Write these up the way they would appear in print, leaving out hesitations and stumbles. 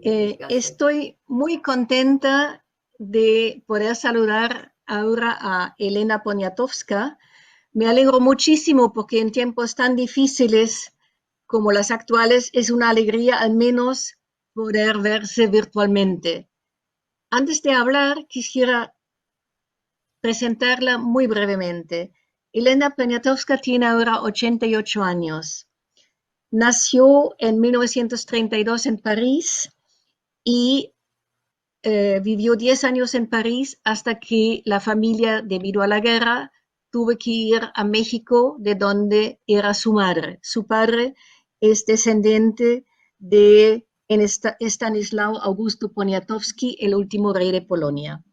Estoy muy contenta de poder saludar ahora a Elena Poniatowska. Me alegro muchísimo porque en tiempos tan difíciles como las actuales es una alegría al menos poder verse virtualmente. Antes de hablar, quisiera presentarla muy brevemente. Elena Poniatowska tiene ahora 88 años. Nació en 1932 en París y vivió 10 años en París hasta que la familia, debido a la guerra, tuvo que ir a México, de donde era su madre. Su padre es descendiente de Stanislao Augusto Poniatowski, el último rey de Polonia.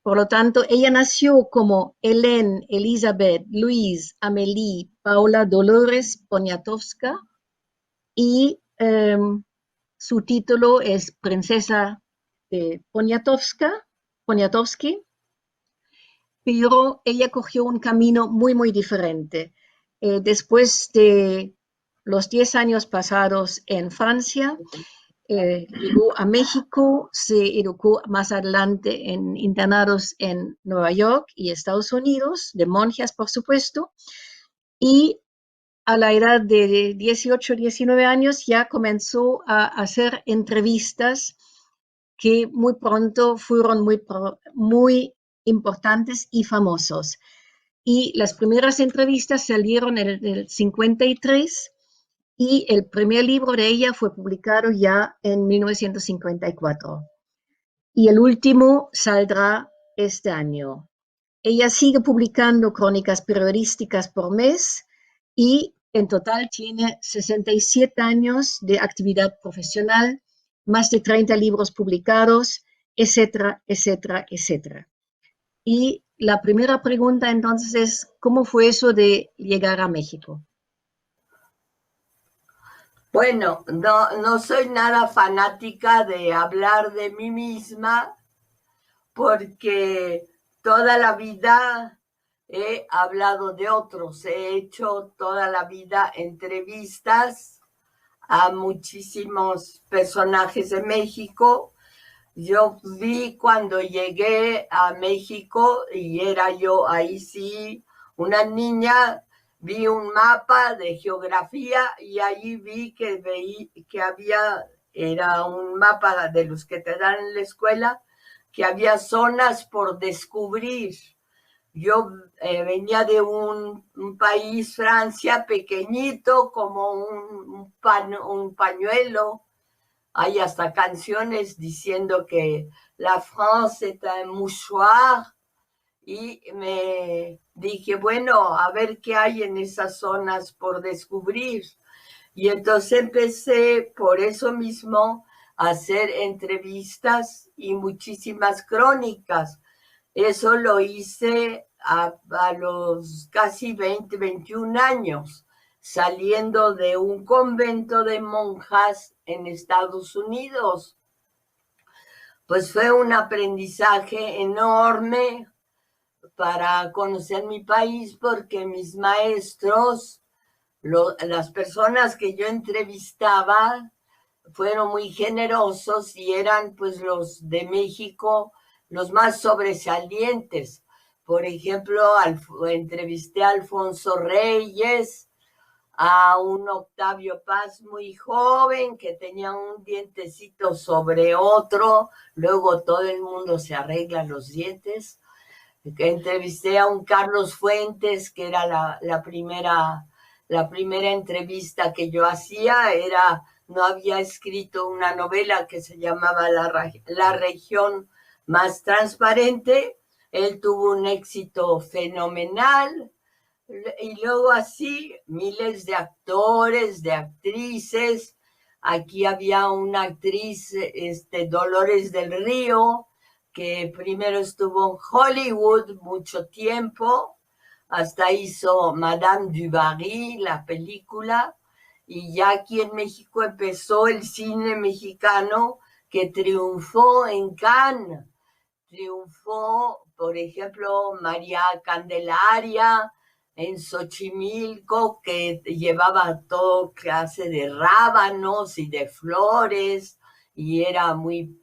Por lo tanto, ella nació como Hélène Elizabeth Louise Amélie Paula Dolores Poniatowska y su título es princesa de Poniatowski, pero ella cogió un camino muy diferente. Después de los 10 años pasados en Francia, llegó a México, se educó más adelante en internados en Nueva York y Estados Unidos, de monjas, por supuesto, y a la edad de 18, 19 años ya comenzó a hacer entrevistas que muy pronto fueron muy importantes y famosos. Y las primeras entrevistas salieron en el 53 y el primer libro de ella fue publicado ya en 1954. Y el último saldrá este año. Ella sigue publicando crónicas periodísticas por mes y en total tiene 67 años de actividad profesional, más de 30 libros publicados, etcétera, etcétera, etcétera. Y la primera pregunta entonces es, ¿cómo fue eso de llegar a México? Bueno, no soy nada fanática de hablar de mí misma porque toda la vida he hablado de otros, he hecho toda la vida entrevistas a muchísimos personajes de México. Yo vi cuando llegué a México y era yo ahí sí una niña, vi un mapa de geografía y ahí vi que había, era un mapa de los que te dan en la escuela, que había zonas por descubrir. Yo venía de un país, Francia, pequeñito, como un pañuelo. Hay hasta canciones diciendo que la France est un mouchoir. Y me dije, bueno, a ver qué hay en esas zonas por descubrir. Y entonces empecé por eso mismo a hacer entrevistas y muchísimas crónicas. Eso lo hice a los casi 20, 21 años, saliendo de un convento de monjas en Estados Unidos. Pues fue un aprendizaje enorme para conocer mi país porque mis maestros, las personas que yo entrevistaba, fueron muy generosos y eran pues los de México los más sobresalientes. Por ejemplo, entrevisté a Alfonso Reyes, a un Octavio Paz muy joven que tenía un dientecito sobre otro, luego todo el mundo se arregla los dientes. Entrevisté a un Carlos Fuentes, que era la primera entrevista que yo hacía, no había escrito una novela que se llamaba La región más transparente. Él tuvo un éxito fenomenal. Y luego así, miles de actores, de actrices. Aquí había una actriz, Dolores del Río, que primero estuvo en Hollywood mucho tiempo, hasta hizo Madame du Barry, la película, y ya aquí en México empezó el cine mexicano que triunfó en Cannes. Triunfó, por ejemplo, María Candelaria en Xochimilco, que llevaba todo clase de rábanos y de flores, y era muy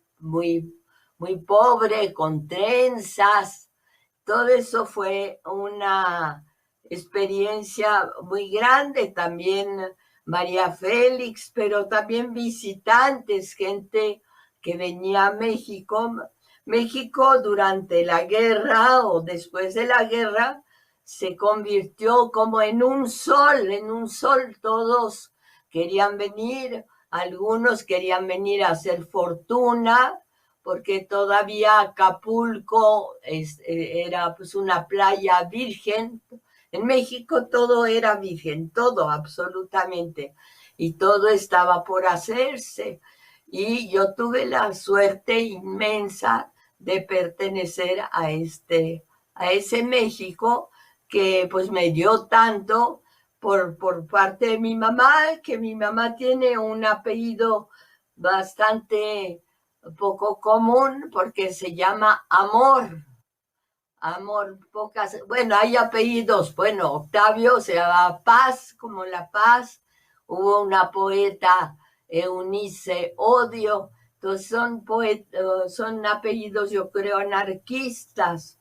pobre, con trenzas. Todo eso fue una experiencia muy grande. También María Félix, pero también visitantes, gente que venía a México. México durante la guerra o después de la guerra se convirtió como en un sol, todos querían venir, algunos querían venir a hacer fortuna, porque todavía Acapulco era pues una playa virgen. En México todo era virgen, todo absolutamente, y todo estaba por hacerse. Y yo tuve la suerte inmensa de pertenecer a ese México que pues me dio tanto por parte de mi mamá, que mi mamá tiene un apellido bastante poco común porque se llama Amor. Amor, pocas, bueno, hay apellidos, bueno, Octavio se llama Paz, como La Paz, hubo una poeta, Eunice Odio, entonces son apellidos, yo creo, anarquistas.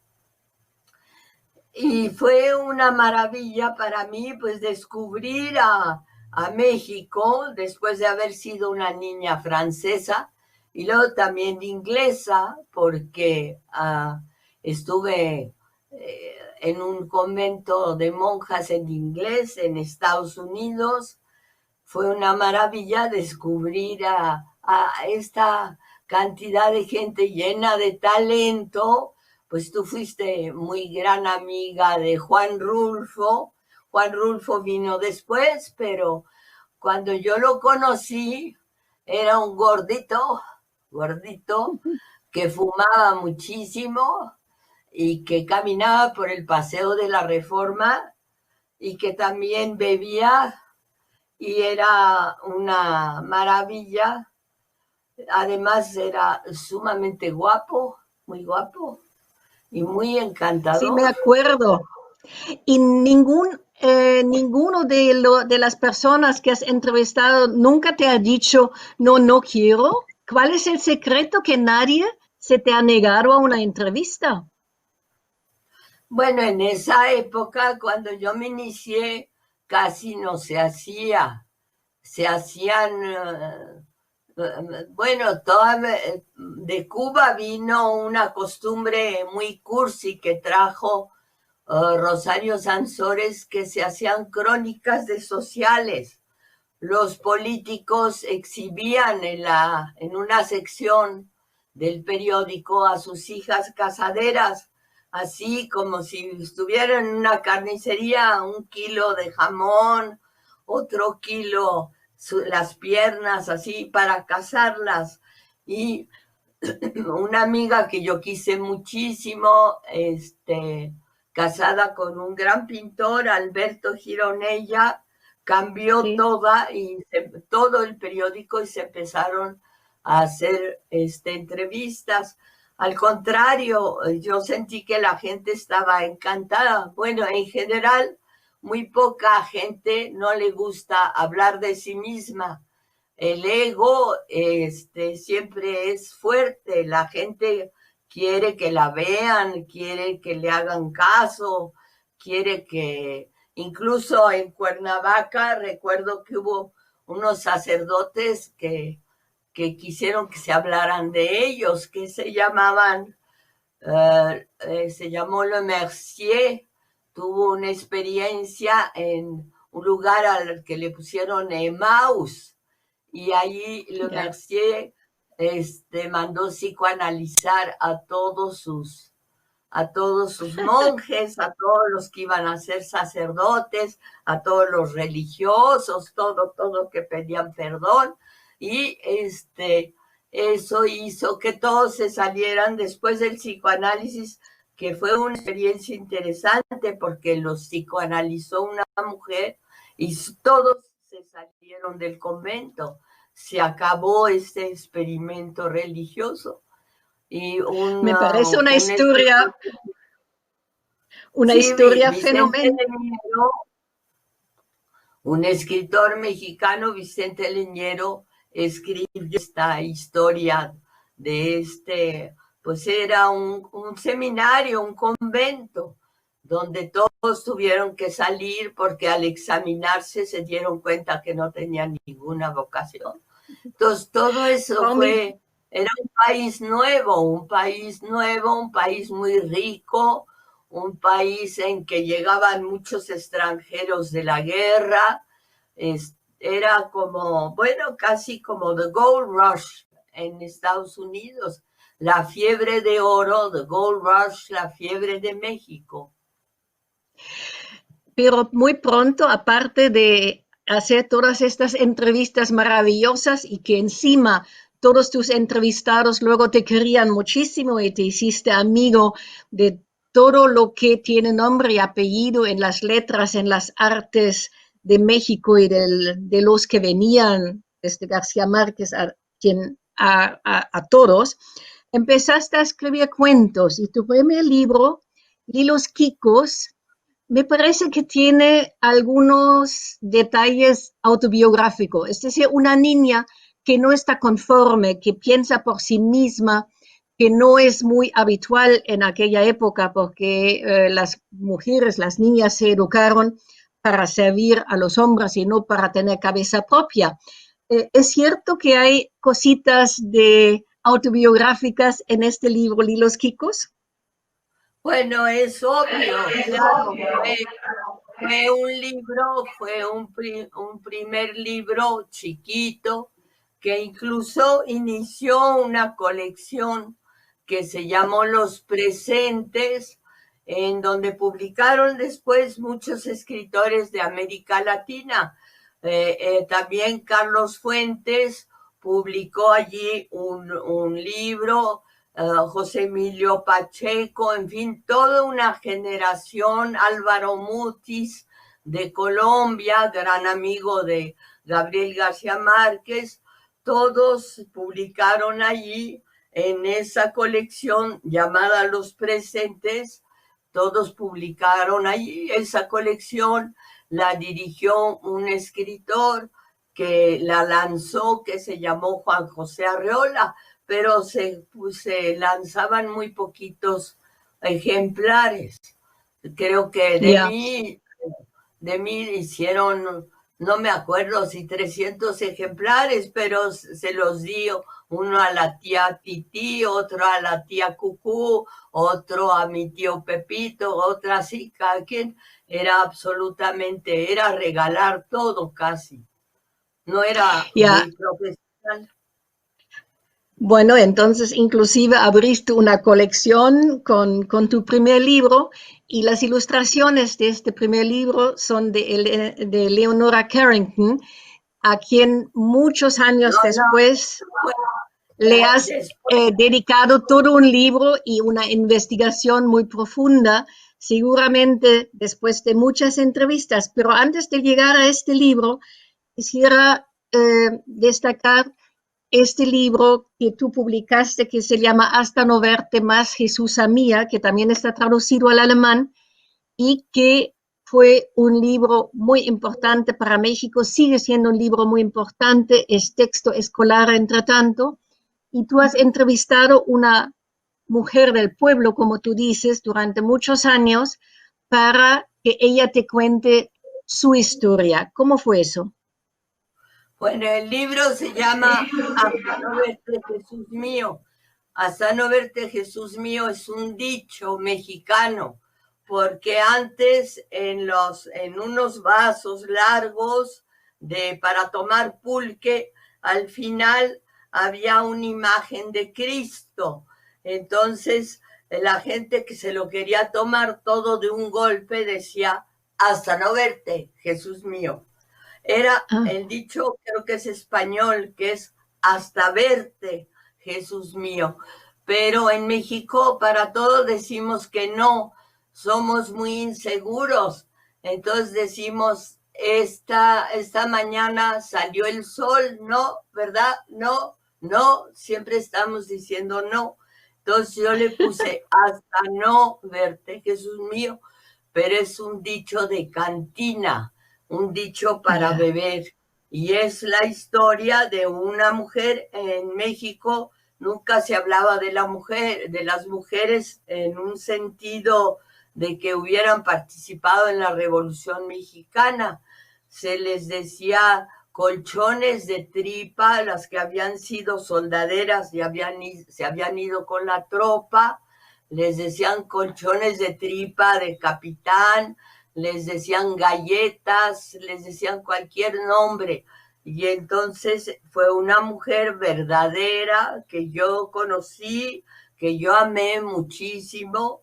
Y fue una maravilla para mí, pues, descubrir a México después de haber sido una niña francesa y luego también inglesa, porque estuve en un convento de monjas en inglés en Estados Unidos. Fue una maravilla descubrir a esta cantidad de gente llena de talento. Pues tú fuiste muy gran amiga de Juan Rulfo. Juan Rulfo vino después, pero cuando yo lo conocí era un gordito, que fumaba muchísimo y que caminaba por el Paseo de la Reforma y que también bebía y era una maravilla. Además era sumamente guapo, muy guapo y muy Sí, me encantador. acuerdo. Y ninguno de las personas que has entrevistado nunca te ha dicho, no, no quiero. ¿Cuál es el secreto que nadie se te ha negado a una entrevista? Bueno, en esa época, cuando yo me inicié, casi no se hacía. Se hacían, bueno, de Cuba vino una costumbre muy cursi que trajo Rosario Sansores, que se hacían crónicas de sociales. Los políticos exhibían en una sección del periódico a sus hijas casaderas, así como si estuvieran en una carnicería, 1 kilo de jamón, otro kilo las piernas, así para casarlas. Y una amiga que yo quise muchísimo, casada con un gran pintor, Alberto Gironella, cambió Sí. todo el periódico y se empezaron a hacer entrevistas. Al contrario, yo sentí que la gente estaba encantada. Bueno, en general, muy poca gente no le gusta hablar de sí misma. El ego siempre es fuerte, la gente quiere que la vean, quiere que le hagan caso, quiere que, incluso en Cuernavaca, recuerdo que hubo unos sacerdotes que quisieron que se hablaran de ellos, que se llamaban, se llamó Le Mercier, tuvo una experiencia en un lugar al que le pusieron Emmaus, y allí Le Ya. Mercier mandó psicoanalizar a todos sus monjes, a todos los que iban a ser sacerdotes, a todos los religiosos, todo que pedían perdón, y eso hizo que todos se salieran después del psicoanálisis, que fue una experiencia interesante porque los psicoanalizó una mujer y todos se salieron del convento. Se acabó este experimento religioso y Me parece un escritor, una sí, historia Vicente fenomenal. Leñero, un escritor mexicano, Vicente Leñero, escribió esta historia de pues era un seminario, un convento, donde todos tuvieron que salir porque al examinarse se dieron cuenta que no tenían ninguna vocación. Entonces, todo eso era un país nuevo, un país nuevo, un país muy rico, un país en que llegaban muchos extranjeros de la guerra. Era como, bueno, casi como the Gold Rush en Estados Unidos, la fiebre de oro, the Gold Rush, la fiebre de México. Pero muy pronto, aparte de hacer todas estas entrevistas maravillosas y que encima todos tus entrevistados luego te querían muchísimo y te hiciste amigo de todo lo que tiene nombre y apellido en las letras, en las artes de México y de los que venían desde García Márquez a todos, empezaste a escribir cuentos y tu primer libro, Lilos Kikos, me parece que tiene algunos detalles autobiográficos, es decir, una niña que no está conforme, que piensa por sí misma, que no es muy habitual en aquella época porque las mujeres, las niñas se educaron para servir a los hombres y no para tener cabeza propia. ¿Es cierto que hay cositas de autobiográficas en este libro, Lilos Kikos? Bueno, es obvio, claro, fue un libro, fue un primer libro chiquito que incluso inició una colección que se llamó Los Presentes, en donde publicaron después muchos escritores de América Latina. También Carlos Fuentes publicó allí un libro, José Emilio Pacheco, en fin, toda una generación, Álvaro Mutis de Colombia, gran amigo de Gabriel García Márquez, todos publicaron allí en esa colección llamada Los Presentes, todos publicaron allí. Esa colección la dirigió un escritor que la lanzó, que se llamó Juan José Arreola, pero se lanzaban muy poquitos ejemplares. Creo que de mí hicieron, no me acuerdo si 300 ejemplares, pero se los dio uno a la tía Titi, otro a la tía Cucú, otro a mi tío Pepito, otra así, cada quien era regalar todo casi. No era muy profesional. Bueno, entonces inclusive abriste una colección con tu primer libro y las ilustraciones de este primer libro son de Leonora Carrington, a quien muchos años después le has dedicado todo un libro y una investigación muy profunda, seguramente después de muchas entrevistas. Pero antes de llegar a este libro, quisiera destacar este libro que tú publicaste que se llama Hasta no verte más, Jesús mía, que también está traducido al alemán y que fue un libro muy importante para México, sigue siendo un libro muy importante, es texto escolar entre tanto, y tú has entrevistado una mujer del pueblo, como tú dices, durante muchos años para que ella te cuente su historia. ¿Cómo fue eso? Bueno, el libro se llama Hasta no verte, Jesús mío. Hasta no verte, Jesús mío, es un dicho mexicano, porque antes en unos vasos largos para tomar pulque, al final había una imagen de Cristo. Entonces, la gente que se lo quería tomar todo de un golpe decía, hasta no verte, Jesús mío. Era el dicho, creo que es español, que es hasta verte, Jesús mío. Pero en México para todo decimos que no, somos muy inseguros. Entonces decimos, esta mañana salió el sol, ¿no? ¿Verdad? No, no, siempre estamos diciendo no. Entonces yo le puse hasta no verte, Jesús mío, pero es un dicho de cantina, un dicho para beber. y es la historia de una mujer en México. Nunca se hablaba de la mujer, de las mujeres en un sentido de que hubieran participado en la Revolución Mexicana. Se les decía colchones de tripa, las que habían sido soldaderas y se habían ido con la tropa, les decían colchones de tripa de capitán, les decían galletas, les decían cualquier nombre. Y entonces fue una mujer verdadera que yo conocí, que yo amé muchísimo,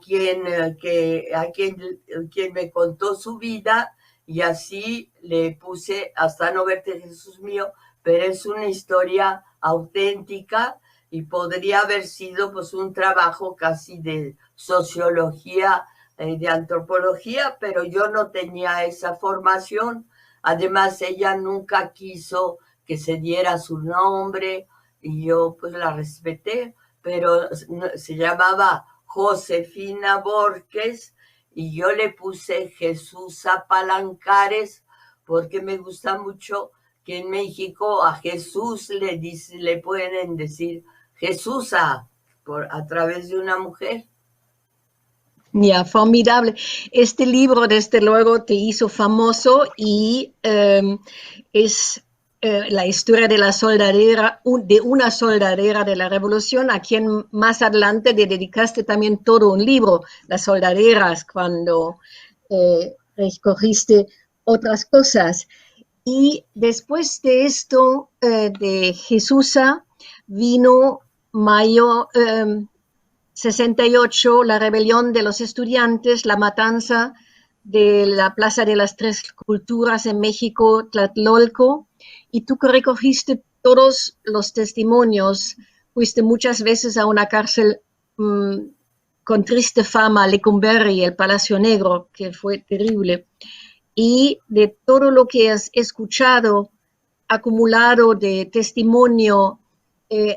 quien me contó su vida, y así le puse Hasta no verte, Jesús mío, pero es una historia auténtica y podría haber sido pues un trabajo casi de sociología, de antropología, pero yo no tenía esa formación. Además, ella nunca quiso que se diera su nombre y yo pues la respeté, pero se llamaba Josefina Borges y yo le puse Jesús Palancares porque me gusta mucho que en México a Jesús le pueden decir Jesús a través de una mujer. Ya, formidable. Este libro, desde luego, te hizo famoso y es la historia de la soldadera, de una soldadera de la Revolución, a quien más adelante le dedicaste también todo un libro, Las soldaderas, cuando escogiste otras cosas. Y después de esto, de Jesusa, vino mayo 68, la rebelión de los estudiantes, la matanza de la Plaza de las Tres Culturas en México, Tlatelolco, y tú que recogiste todos los testimonios, fuiste muchas veces a una cárcel con triste fama, Lecumberri, el Palacio Negro, que fue terrible, y de todo lo que has escuchado, acumulado de testimonio,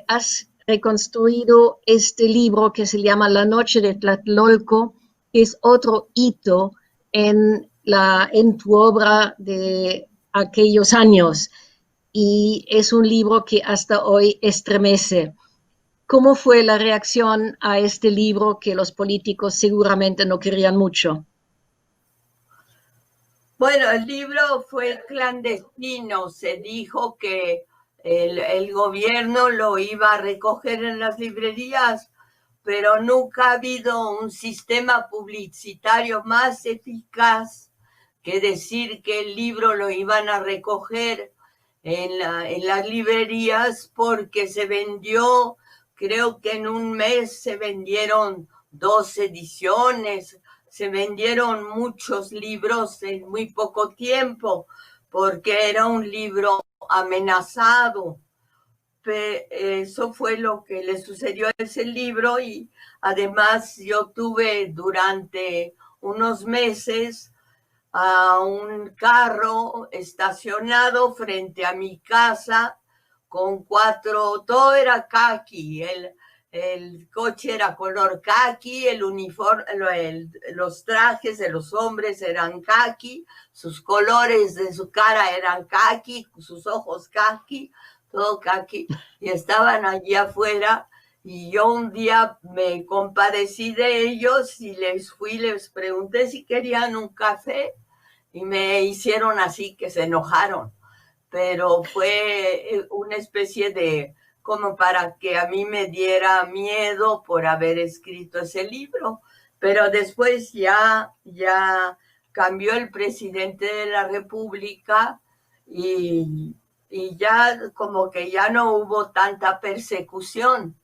has reconstruido este libro que se llama La Noche de Tlatelolco, que es otro hito en tu obra de aquellos años. Y es un libro que hasta hoy estremece. ¿Cómo fue la reacción a este libro que los políticos seguramente no querían mucho? Bueno, el libro fue clandestino. Se dijo que el gobierno lo iba a recoger en las librerías, pero nunca ha habido un sistema publicitario más eficaz que decir que el libro lo iban a recoger en las librerías, porque se vendió, creo que en un mes se vendieron 2 ediciones, se vendieron muchos libros en muy poco tiempo, porque era un libro amenazado. Eso fue lo que le sucedió a ese libro, y además yo tuve durante unos meses a un carro estacionado frente a mi casa con 4, todo era caqui, el coche era color caqui, el uniforme, los trajes de los hombres eran caqui, sus colores de su cara eran caqui, sus ojos caqui, todo caqui, y estaban allí afuera. Y yo un día me compadecí de ellos y les pregunté si querían un café y me hicieron así, que se enojaron. Pero fue una especie de, como para que a mí me diera miedo por haber escrito ese libro. Pero después ya cambió el presidente de la República y ya como que ya no hubo tanta persecución.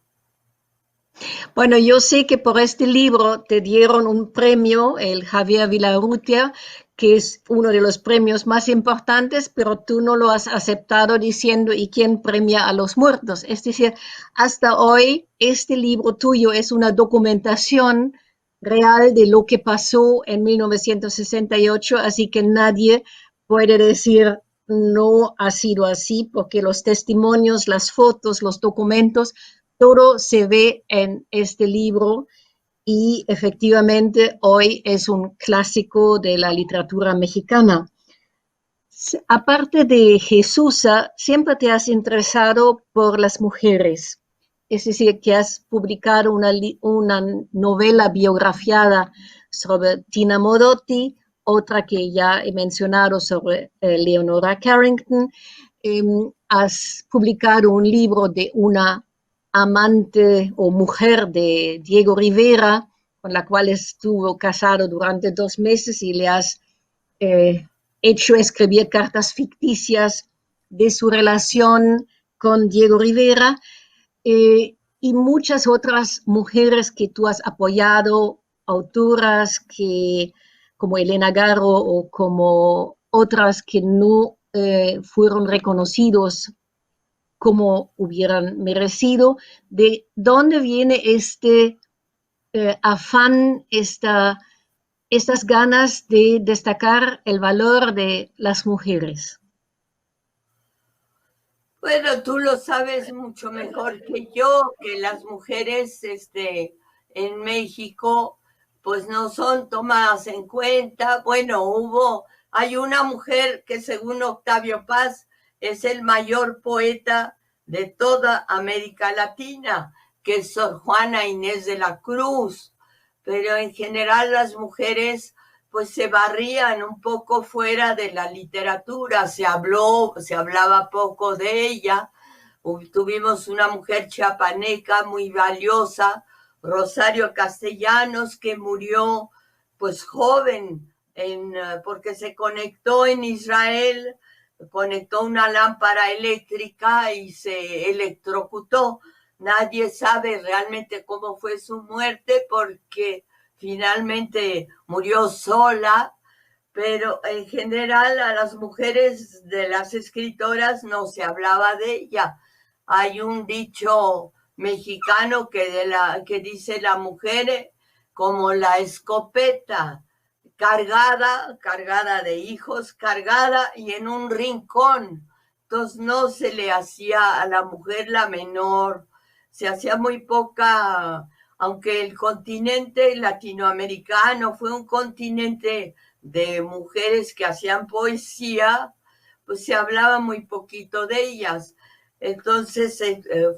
Bueno, yo sé que por este libro te dieron un premio, el Javier Vilarrutia, que es uno de los premios más importantes, pero tú no lo has aceptado diciendo ¿y quién premia a los muertos? Es decir, hasta hoy este libro tuyo es una documentación real de lo que pasó en 1968, así que nadie puede decir no ha sido así, porque los testimonios, las fotos, los documentos, todo se ve en este libro y efectivamente hoy es un clásico de la literatura mexicana. Aparte de Jesús, siempre te has interesado por las mujeres. Es decir, que has publicado una novela biografiada sobre Tina Modotti, otra que ya he mencionado sobre Leonora Carrington. Has publicado un libro de una amante o mujer de Diego Rivera, con la cual estuvo casado durante 2 meses y le has hecho escribir cartas ficticias de su relación con Diego Rivera, y muchas otras mujeres que tú has apoyado, autoras que, como Elena Garro o como otras que no fueron reconocidos como hubieran merecido. ¿De dónde viene este afán, estas ganas de destacar el valor de las mujeres? Bueno, tú lo sabes mucho mejor que yo, que las mujeres en México pues no son tomadas en cuenta. Bueno, hay una mujer que según Octavio Paz es el mayor poeta de toda América Latina, que es Sor Juana Inés de la Cruz, pero en general las mujeres pues se barrían un poco fuera de la literatura, se hablaba poco de ella. Tuvimos una mujer chiapaneca muy valiosa, Rosario Castellanos, que murió pues joven porque se conectó en Israel, conectó una lámpara eléctrica y se electrocutó. Nadie sabe realmente cómo fue su muerte porque finalmente murió sola, pero en general a las mujeres de las escritoras no se hablaba de ella. Hay un dicho mexicano que dice la mujer como la escopeta, cargada de hijos, cargada y en un rincón. Entonces no se le hacía a la mujer la menor, se hacía muy poca, aunque el continente latinoamericano fue un continente de mujeres que hacían poesía, pues se hablaba muy poquito de ellas. Entonces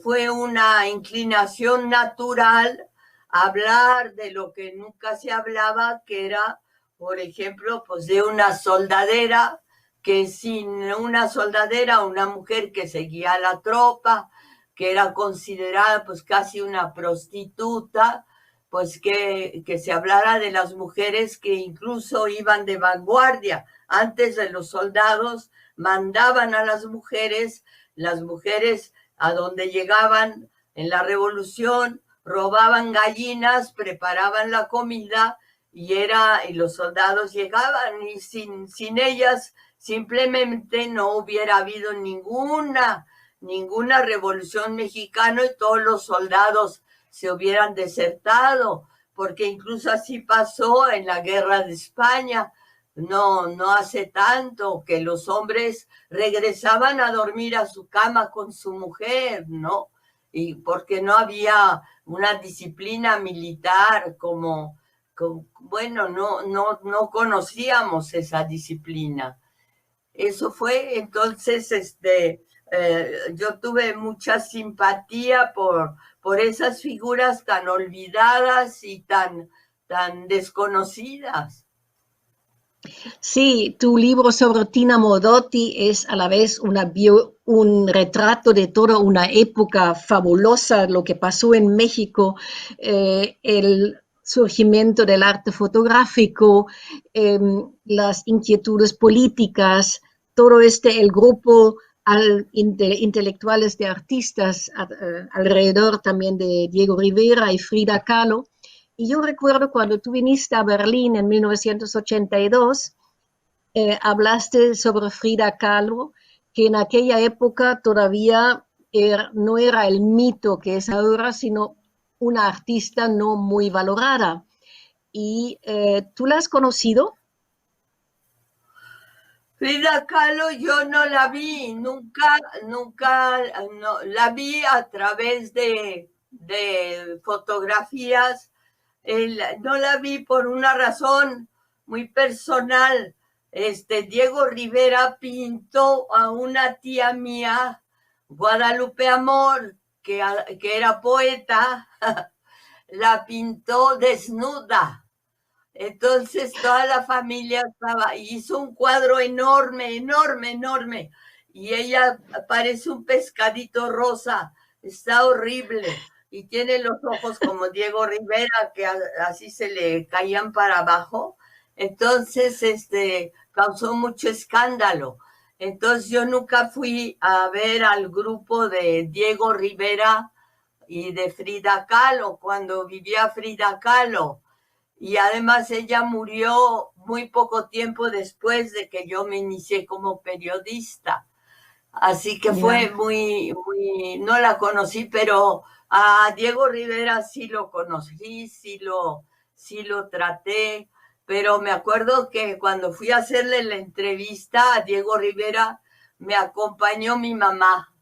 fue una inclinación natural hablar de lo que nunca se hablaba, que era, por ejemplo, pues de una soldadera, que sin una soldadera, una mujer que seguía a la tropa, que era considerada pues casi una prostituta, pues que se hablara de las mujeres que incluso iban de vanguardia. Antes de los soldados mandaban a las mujeres a donde llegaban en la revolución, robaban gallinas, preparaban la comida y los soldados llegaban y sin ellas simplemente no hubiera habido ninguna revolución mexicana y todos los soldados se hubieran desertado, porque incluso así pasó en la guerra de España, no hace tanto, que los hombres regresaban a dormir a su cama con su mujer, ¿no? Y porque no había una disciplina militar bueno, no conocíamos esa disciplina. Eso fue, entonces, yo tuve mucha simpatía por esas figuras tan olvidadas y tan desconocidas. Sí, tu libro sobre Tina Modotti es a la vez un retrato de toda una época fabulosa, lo que pasó en México, el surgimiento del arte fotográfico, las inquietudes políticas, todo el grupo intelectuales de artistas alrededor también de Diego Rivera y Frida Kahlo. Y yo recuerdo cuando tú viniste a Berlín en 1982, hablaste sobre Frida Kahlo, que en aquella época todavía no era el mito que es ahora, sino una artista no muy valorada. ¿Y tú la has conocido? Frida Kahlo yo no la vi, nunca, no, la vi a través de fotografías. No la vi por una razón muy personal. Diego Rivera pintó a una tía mía, Guadalupe Amor, que era poeta, la pintó desnuda. Entonces toda la familia hizo un cuadro enorme, enorme, enorme. Y ella parece un pescadito rosa, está horrible. Y tiene los ojos como Diego Rivera, que así se le caían para abajo. Entonces, causó mucho escándalo. Entonces yo nunca fui a ver al grupo de Diego Rivera y de Frida Kahlo, cuando vivía Frida Kahlo. Y además ella murió muy poco tiempo después de que yo me inicié como periodista. Así que fue Ya. no la conocí, pero a Diego Rivera sí lo conocí, sí lo traté, pero me acuerdo que cuando fui a hacerle la entrevista a Diego Rivera, me acompañó mi mamá,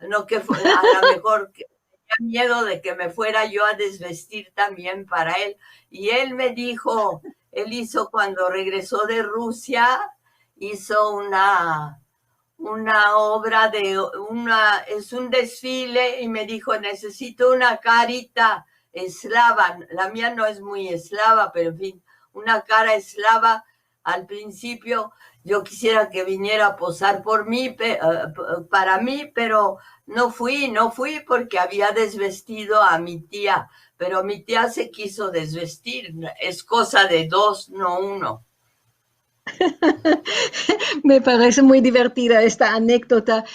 no que a lo mejor tenía miedo de que me fuera yo a desvestir también para él. Y él me dijo, él hizo cuando regresó de Rusia, hizo una obra es un desfile y me dijo, necesito una carita eslava, la mía no es muy eslava, pero en fin, una cara eslava al principio. Yo quisiera que viniera a posar por mí, para mí, pero no fui porque había desvestido a mi tía, pero mi tía se quiso desvestir, es cosa de dos, no uno. Me parece muy divertida esta anécdota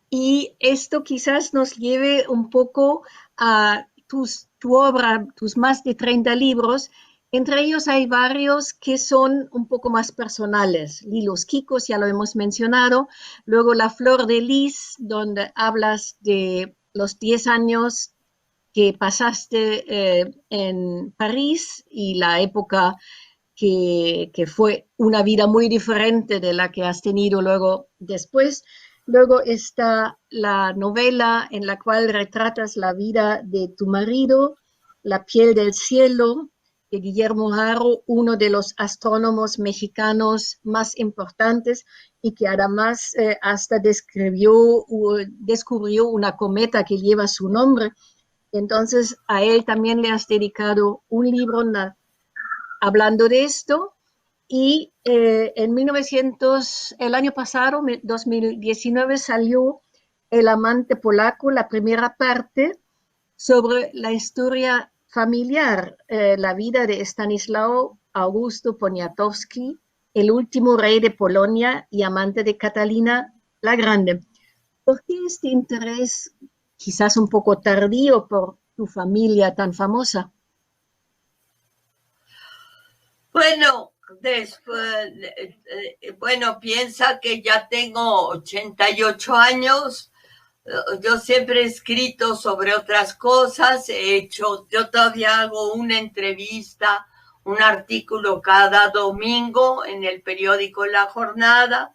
y esto quizás nos lleve un poco a tu obra, tus más de 30 libros. Entre ellos hay varios que son un poco más personales. Los Kikos, ya lo hemos mencionado. Luego La Flor de Lis, donde hablas de los 10 años que pasaste en París y la época que fue una vida muy diferente de la que has tenido luego después. Luego está la novela en la cual retratas la vida de tu marido, La piel del cielo, de Guillermo Haro, uno de los astrónomos mexicanos más importantes y que además hasta descubrió una cometa que lleva su nombre. Entonces, a él también le has dedicado un libro hablando de esto. Y el año pasado, 2019, salió El amante polaco, la primera parte, sobre la historia familiar, la vida de Stanislao Augusto Poniatowski, el último rey de Polonia y amante de Catalina la Grande. ¿Por qué este interés, quizás un poco tardío, por tu familia tan famosa? Bueno, después, bueno, piensa que ya tengo 88 años. Yo siempre he escrito sobre otras cosas, yo todavía hago una entrevista, un artículo cada domingo en el periódico La Jornada,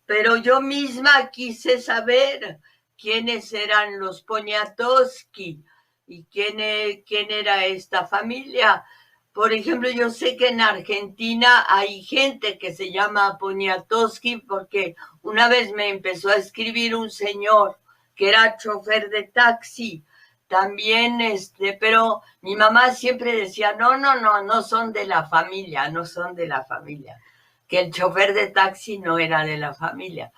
pero yo misma quise saber quiénes eran los Poniatowski y quién era esta familia. Por ejemplo, yo sé que en Argentina hay gente que se llama Poniatowski porque una vez me empezó a escribir un señor que era chofer de taxi, también, pero mi mamá siempre decía, no, no, no, no son de la familia, no son de la familia, que el chofer de taxi no era de la familia.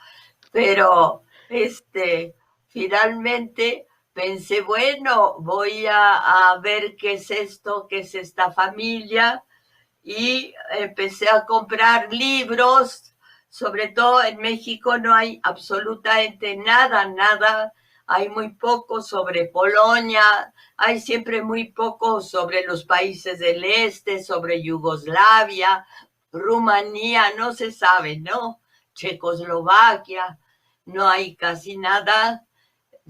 Pero, finalmente pensé, bueno, voy a ver qué es esto, qué es esta familia, y empecé a comprar libros. Sobre todo en México no hay absolutamente nada, nada. Hay muy poco sobre Polonia, hay siempre muy poco sobre los países del este, sobre Yugoslavia, Rumanía, no se sabe, ¿no? Checoslovaquia, no hay casi nada,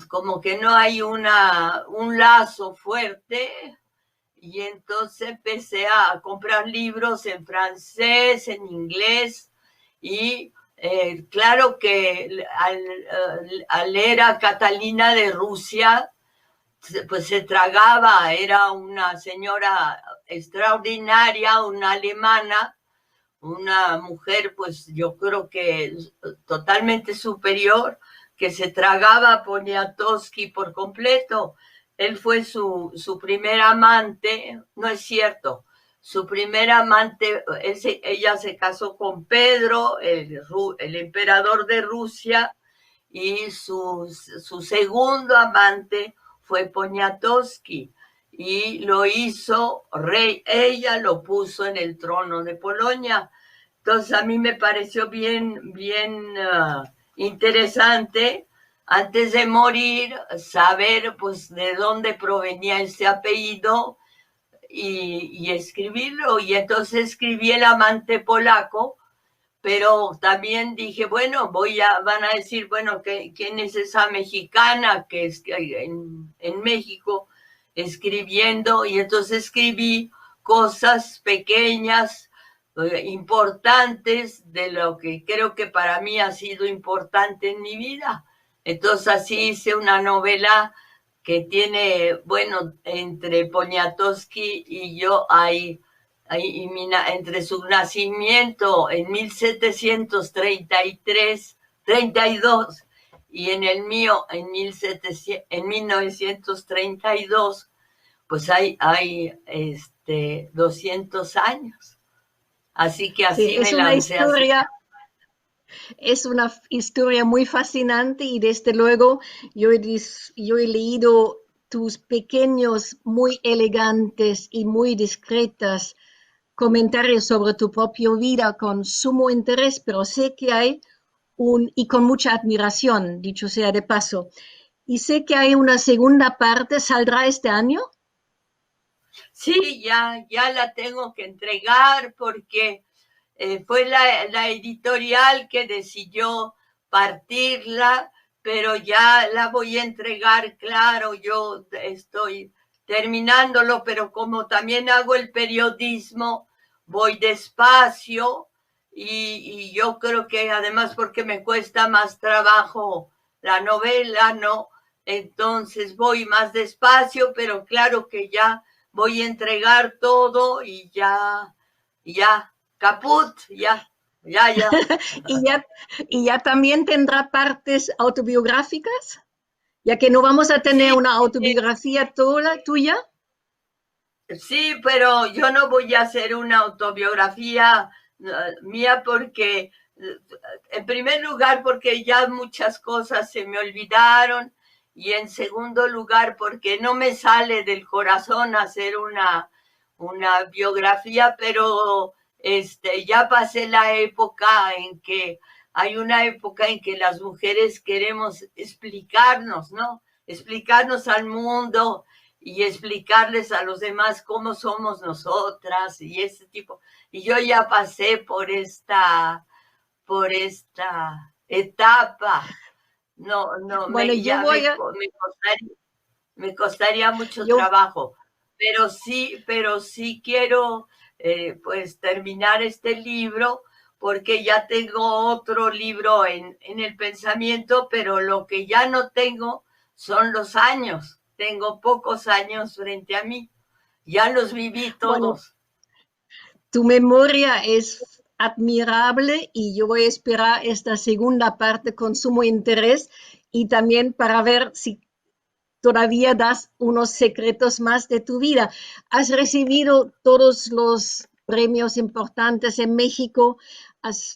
como que no hay un lazo fuerte. Y entonces empecé a comprar libros en francés, en inglés, y claro que al leer a Catalina de Rusia, pues se tragaba, era una señora extraordinaria, una alemana, una mujer, pues yo creo que totalmente superior, que se tragaba a Poniatowski por completo. Él fue su primer amante, no es cierto, su primer amante, ella se casó con Pedro, el emperador de Rusia, y su segundo amante fue Poniatowski, y lo hizo rey, ella lo puso en el trono de Polonia. Entonces a mí me pareció bien interesante antes de morir saber pues de dónde provenía ese apellido y escribirlo. Y entonces escribí El amante polaco, pero también dije, bueno, van a decir, bueno, ¿quién es esa mexicana que es en México escribiendo? Y entonces escribí cosas pequeñas, importantes, de lo que creo que para mí ha sido importante en mi vida. Entonces así hice una novela que tiene, bueno, entre Poniatowski y yo entre su nacimiento en 1732 y en el mío en 1932, pues hay 200 años. Así que Sí, así me lancé así. es una historia muy fascinante y desde luego yo he leído tus pequeños, muy elegantes y muy discretas comentarios sobre tu propia vida con sumo interés, pero sé que hay y con mucha admiración, dicho sea de paso. Y sé que hay una segunda parte, ¿saldrá este año? Sí, ya la tengo que entregar porque fue la editorial que decidió partirla, pero ya la voy a entregar, claro, yo estoy terminándolo, pero como también hago el periodismo, voy despacio y yo creo que además porque me cuesta más trabajo la novela, ¿no? Entonces voy más despacio, pero claro que ya voy a entregar todo y ya, caput, ya. y, ya, y ya también tendrá partes autobiográficas, ya que no vamos a tener Sí, una autobiografía toda tuya. sí, pero yo no voy a hacer una autobiografía mía porque, en primer lugar, porque ya muchas cosas se me olvidaron y en segundo lugar, porque no me sale del corazón hacer una biografía, pero ya pasé la época en que hay una época en que las mujeres queremos explicarnos, ¿no? Explicarnos al mundo y explicarles a los demás cómo somos nosotras y ese tipo. Y yo ya pasé por esta etapa. No, Bueno, ya me costaría mucho yo, trabajo, pero sí quiero pues terminar este libro porque ya tengo otro libro en el pensamiento, pero lo que ya no tengo son los años. Tengo pocos años frente a mí. Ya los viví bueno, todos. tu memoria es admirable y yo voy a esperar esta segunda parte con sumo interés y también para ver si todavía das unos secretos más de tu vida. Has recibido todos los premios importantes en México,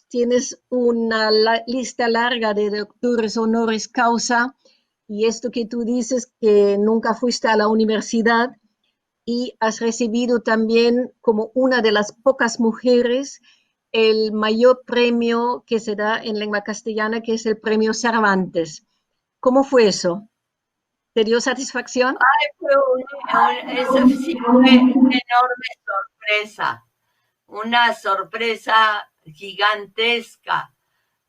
tienes una lista larga de doctores honoris causa y esto que tú dices que nunca fuiste a la universidad y has recibido también como una de las pocas mujeres el mayor premio que se da en lengua castellana, que es el premio Cervantes. ¿Cómo fue eso? ¿Te dio satisfacción? Eso sí fue una enorme sorpresa, una sorpresa gigantesca.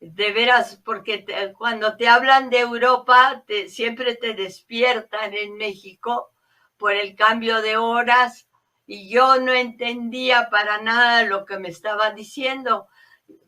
De veras, porque cuando te hablan de Europa, siempre te despiertan en México por el cambio de horas y yo no entendía para nada lo que me estaban diciendo.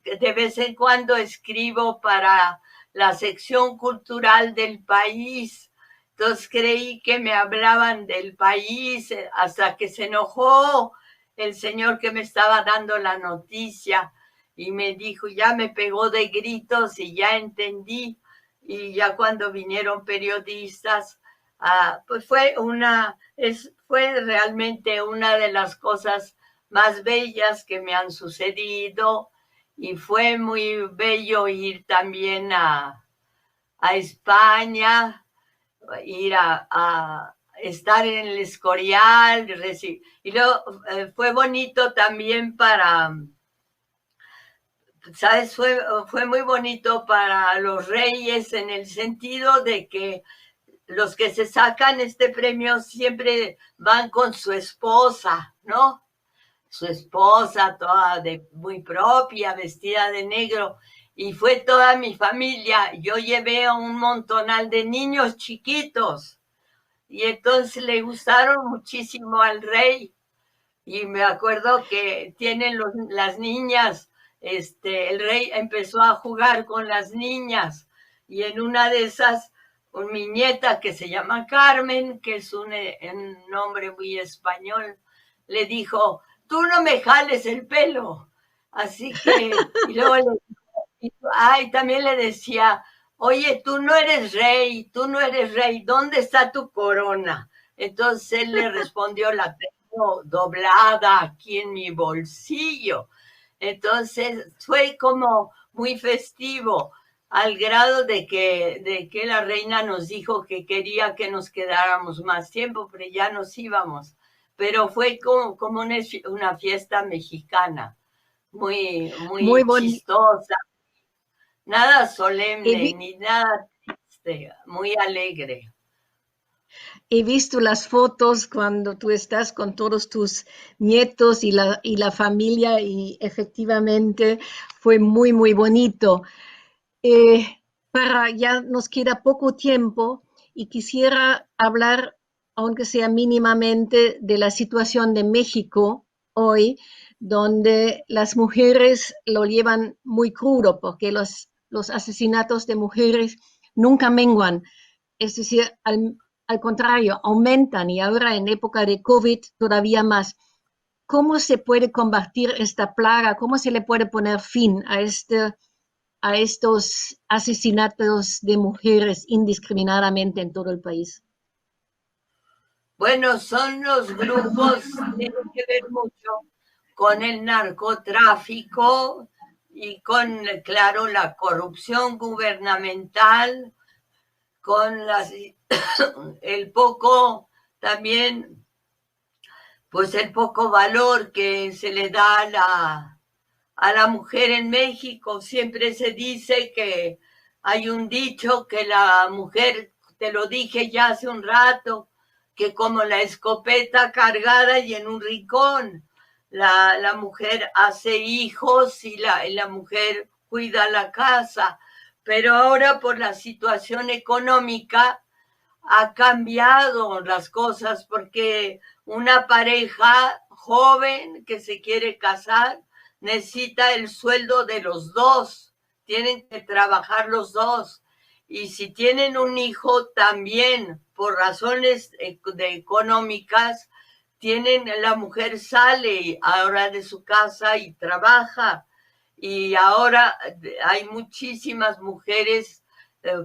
De vez en cuando escribo para la sección cultural del país, entonces creí que me hablaban del país hasta que se enojó el señor que me estaba dando la noticia y me dijo, ya me pegó de gritos y ya entendí. Y ya cuando vinieron periodistas, pues fue realmente una de las cosas más bellas que me han sucedido, y fue muy bello ir también a España, ir a estar en el Escorial, y luego fue bonito también ¿sabes? Fue muy bonito para los reyes, en el sentido de que los que se sacan este premio siempre van con su esposa, ¿no? Su esposa, toda muy propia, vestida de negro, y fue toda mi familia. Yo llevé a un montonal de niños chiquitos, y entonces le gustaron muchísimo al rey. Y me acuerdo que tienen las niñas, el rey empezó a jugar con las niñas, y en una de esas, mi nieta, que se llama Carmen, que es un nombre muy español, le dijo, tú no me jales el pelo. Así que, y luego también le decía, oye, tú no eres rey, ¿dónde está tu corona? Entonces él le respondió, la tengo doblada aquí en mi bolsillo. Entonces fue como muy festivo, al grado de que la reina nos dijo que quería que nos quedáramos más tiempo, pero ya nos íbamos. Pero fue como una fiesta mexicana, muy, Muy muy bonito. chistosa, nada solemne ni nada triste, muy alegre. He visto las fotos cuando tú estás con todos tus nietos y la familia y efectivamente fue muy, muy bonito. Eh, ya nos queda poco tiempo y quisiera hablar, aunque sea mínimamente, de la situación de México hoy, donde las mujeres lo llevan muy crudo porque los asesinatos de mujeres nunca menguan. Es decir, al contrario, aumentan y ahora en época de COVID todavía más. ¿Cómo se puede combatir esta plaga? ¿Cómo se le puede poner fin a estos asesinatos de mujeres indiscriminadamente en todo el país? Bueno, son los grupos, tienen que ver mucho con el narcotráfico y con, claro, la corrupción gubernamental, con el poco también, pues el poco valor que se le da a la mujer en México. Siempre se dice que hay un dicho que la mujer, te lo dije ya hace un rato, que como la escopeta cargada y en un rincón, la mujer hace hijos y la mujer cuida la casa. Pero ahora, por la situación económica, ha cambiado las cosas, porque una pareja joven que se quiere casar necesita el sueldo de los dos, tienen que trabajar los dos. Y si tienen un hijo también, por razones económicas, la mujer sale ahora de su casa y trabaja. Y ahora hay muchísimas mujeres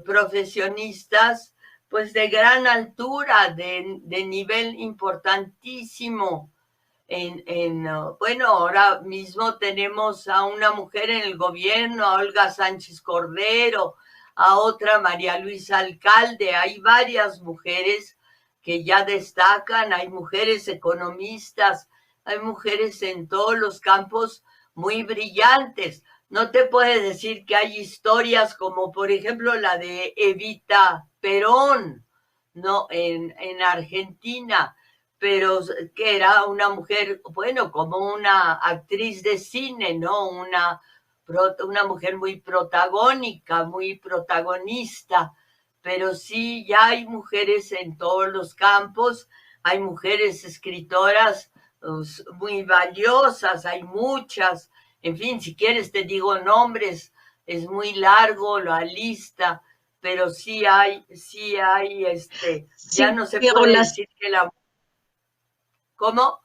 profesionistas, pues de gran altura, de nivel importantísimo. Bueno, ahora mismo tenemos a una mujer en el gobierno, a Olga Sánchez Cordero, a otra María Luisa Alcalde. Hay varias mujeres que ya destacan, hay mujeres economistas, hay mujeres en todos los campos muy brillantes. No te puedes decir que hay historias como, por ejemplo, la de Evita Perón, ¿no? En Argentina, pero que era una mujer, bueno, como una actriz de cine, ¿no? Una mujer muy protagónica, muy protagonista, pero sí, ya hay mujeres en todos los campos, hay mujeres escritoras muy valiosas, hay muchas, en fin, si quieres te digo nombres, es muy largo la lista, pero sí hay, ya Sí, no se pero puede decir que la... ¿Cómo?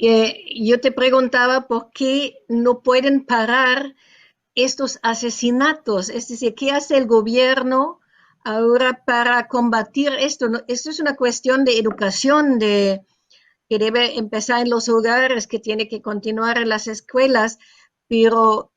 yo te preguntaba por qué no pueden parar estos asesinatos. Es decir, ¿qué hace el gobierno ahora para combatir esto? Esto es una cuestión de educación, que debe empezar en los hogares, que tiene que continuar en las escuelas, pero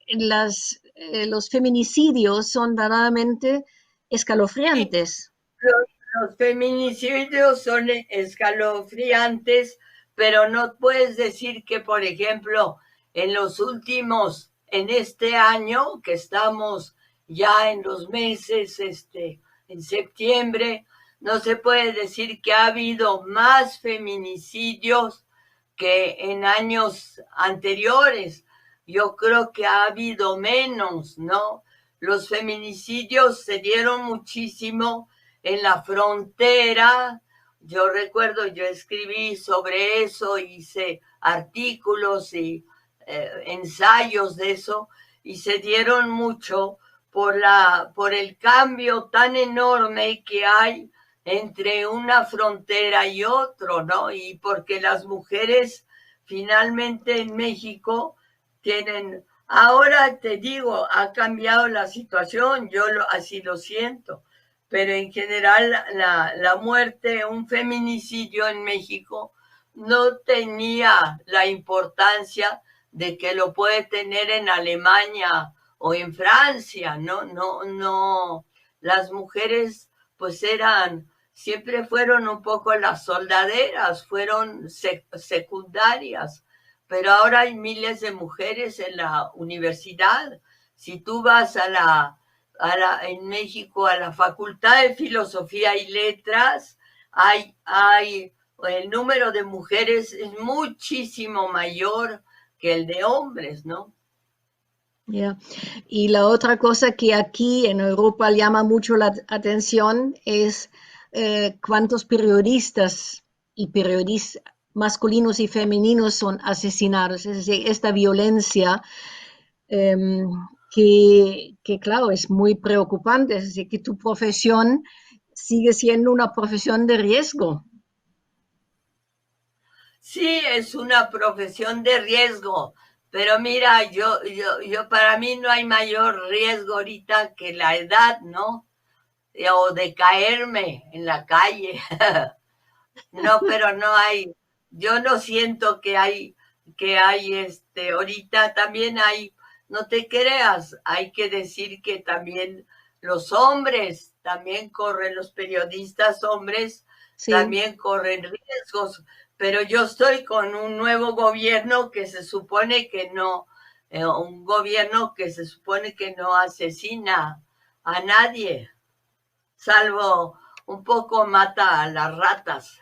los feminicidios son verdaderamente Sí, escalofriantes. los feminicidios son escalofriantes, pero no puedes decir que, por ejemplo, en este año, que estamos ya en los meses, en septiembre, no se puede decir que ha habido más feminicidios que en años anteriores. Yo creo que ha habido menos, ¿no? Los feminicidios se dieron muchísimo en la frontera. Yo recuerdo, yo escribí sobre eso, hice artículos y ensayos de eso, y se dieron mucho por el cambio tan enorme que hay entre una frontera y otro, ¿no? Y porque las mujeres finalmente en México tienen, ahora te digo, ha cambiado la situación, así lo siento, pero en general la muerte, un feminicidio en México no tenía la importancia de que lo puede tener en Alemania o en Francia, no, no, no. Las mujeres pues siempre fueron un poco las soldaderas, fueron secundarias, pero ahora hay miles de mujeres en la universidad. Si tú vas en México a la Facultad de Filosofía y Letras, el número de mujeres es muchísimo mayor que el de hombres, ¿no? Yeah. Y la otra cosa que aquí en Europa llama mucho la atención es cuántos periodistas y periodistas masculinos y femeninos son asesinados. Es decir, esta violencia eh, claro, es muy preocupante. Es decir, que tu profesión sigue siendo una profesión de riesgo. Sí, es una profesión de riesgo, pero mira, para mí no hay mayor riesgo ahorita que la edad, ¿no? O de caerme en la calle. No, pero no hay, yo no siento ahorita también hay, no te creas, hay que decir que también los hombres también corren, los periodistas hombres Sí. también corren riesgos, pero yo estoy con un nuevo gobierno que se supone que no, un gobierno que se supone que no asesina a nadie, salvo un poco mata a las ratas.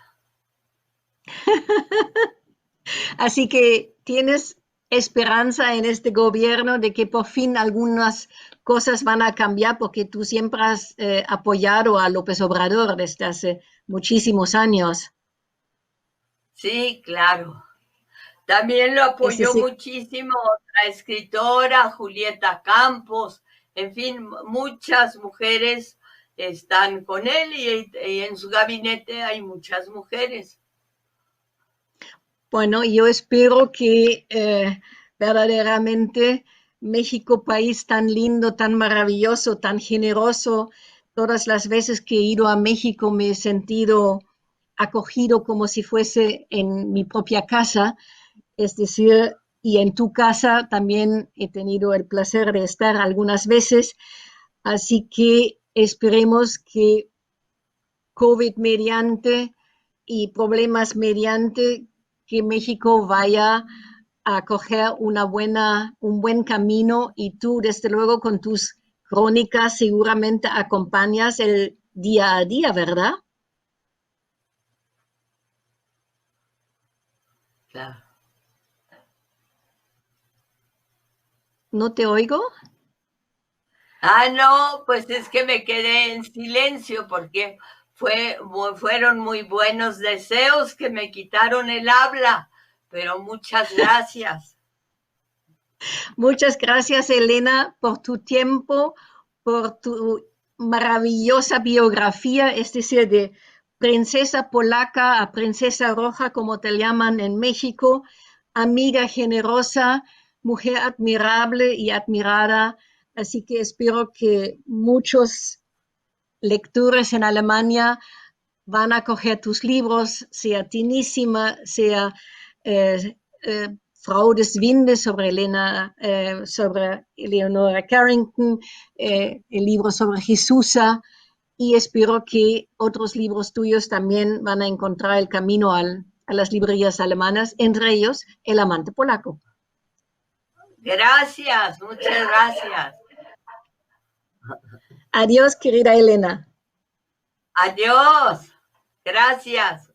Así que tienes esperanza en este gobierno de que por fin algunas cosas van a cambiar porque tú siempre has apoyado a López Obrador desde hace muchísimos años. Sí, claro. También lo Es apoyó decir, muchísimo otra escritora, Julieta Campos. En fin, muchas mujeres están con él y en su gabinete hay muchas mujeres. bueno, yo espero que verdaderamente México, país tan lindo, tan maravilloso, tan generoso, todas las veces que he ido a México me he sentido acogido como si fuese en mi propia casa. Es decir, y en tu casa también he tenido el placer de estar algunas veces, así que esperemos que COVID mediante y problemas mediante, que México vaya a coger un buen camino, y tú, desde luego, con tus crónicas seguramente acompañas el día a día, ¿verdad? Claro. ¿No te oigo? Ah, no, pues es que me quedé en silencio porque fueron muy buenos deseos que me quitaron el habla, pero muchas gracias. Muchas gracias, Elena, por tu tiempo, por tu maravillosa biografía, es decir, de princesa polaca a princesa roja, como te llaman en México. amiga generosa, mujer admirable y admirada. Así que espero que muchos lectores en Alemania van a coger tus libros, sea Tinísima, sea Frau des Windes sobre Eleonora Carrington, el libro sobre Jesusa, y espero que otros libros tuyos también van a encontrar el camino a las librerías alemanas, entre ellos El amante polaco. Gracias, muchas gracias. Adiós, querida Elena. Adiós, gracias.